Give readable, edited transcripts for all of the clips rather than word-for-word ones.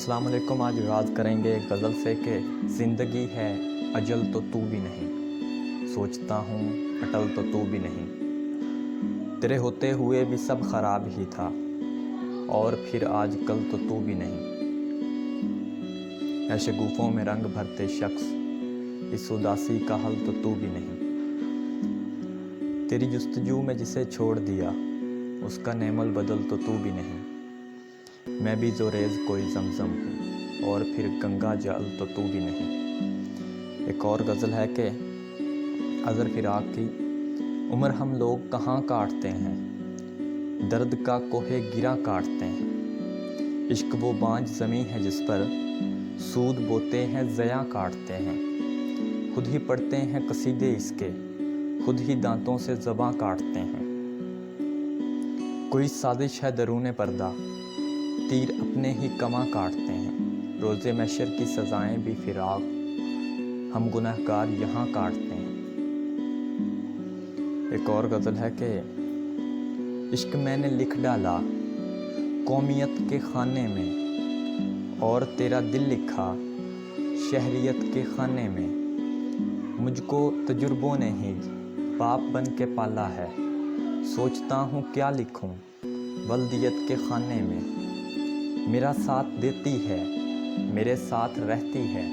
السلام علیکم۔ آج آغاز کریں گے ایک غزل سے کہ زندگی ہے اجل تو تو بھی نہیں، سوچتا ہوں اٹل تو تو بھی نہیں، تیرے ہوتے ہوئے بھی سب خراب ہی تھا اور پھر آج کل تو بھی نہیں، اے شگوفوں میں رنگ بھرتے شخص اس اداسی کا حل تو بھی نہیں، تیری جستجو میں جسے چھوڑ دیا اس کا نعم البدل تو بھی نہیں، میں بھی زوریز کوئی زمزم ہوں اور پھر گنگا جل تو بھی نہیں۔ ایک اور غزل ہے کہ اظہر فراق کی عمر ہم لوگ کہاں کاٹتے ہیں، درد کا کوہ گرا کاٹتے ہیں، عشق وہ بانجھ زمیں ہے جس پر سود بوتے ہیں ضیاء کاٹتے ہیں، خود ہی پڑھتے ہیں قصیدے اس کے، خود ہی دانتوں سے زباں کاٹتے ہیں، کوئی سازش ہے درون پردہ، تیر اپنے ہی کماں کاٹتے ہیں، روز محشر کی سزائیں بھی فراق، ہم گنہگار یہاں کاٹتے ہیں۔ ایک اور غزل ہے کہ عشق میں نے لکھ ڈالا قومیت کے خانے میں، اور تیرا دل لکھا شہریت کے خانے میں، مجھ کو تجربوں نے ہی باپ بن کے پالا ہے، سوچتا ہوں کیا لکھوں ولدیت کے خانے میں، میرا ساتھ دیتی ہے میرے ساتھ رہتی ہے،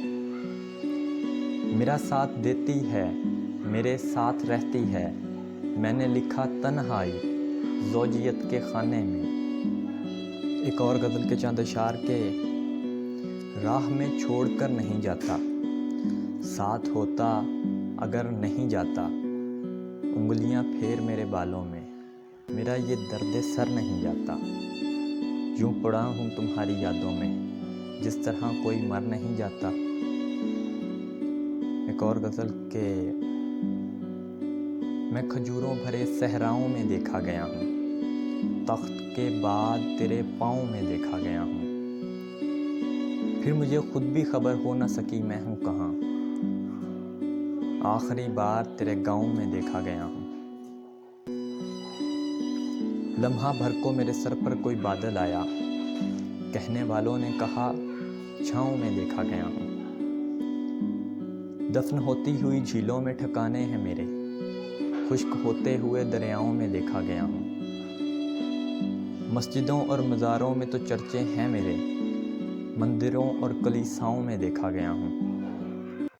میرا ساتھ دیتی ہے میرے ساتھ رہتی ہے، میں نے لکھا تنہائی زوجیت کے خانے میں۔ ایک اور غزل کے چند اشعار کے راہ میں چھوڑ کر نہیں جاتا، ساتھ ہوتا اگر نہیں جاتا، انگلیاں پھیر میرے بالوں میں، میرا یہ درد سر نہیں جاتا، یوں پڑا ہوں تمہاری یادوں میں جس طرح کوئی مر نہیں جاتا۔ ایک اور غزل کہ میں کھجوروں بھرے صحراؤں میں دیکھا گیا ہوں، تخت کے بعد تیرے پاؤں میں دیکھا گیا ہوں، پھر مجھے خود بھی خبر ہو نہ سکی میں ہوں کہاں، آخری بار تیرے گاؤں میں دیکھا گیا ہوں، لمحہ بھر کو میرے سر پر کوئی بادل آیا، کہنے والوں نے کہا چھاؤں میں دیکھا گیا ہوں، دفن ہوتی ہوئی جھیلوں میں ٹھکانے ہیں میرے، خشک ہوتے ہوئے دریاؤں میں دیکھا گیا ہوں، مسجدوں اور مزاروں میں تو چرچے ہیں میرے، مندروں اور کلیساؤں میں دیکھا گیا ہوں،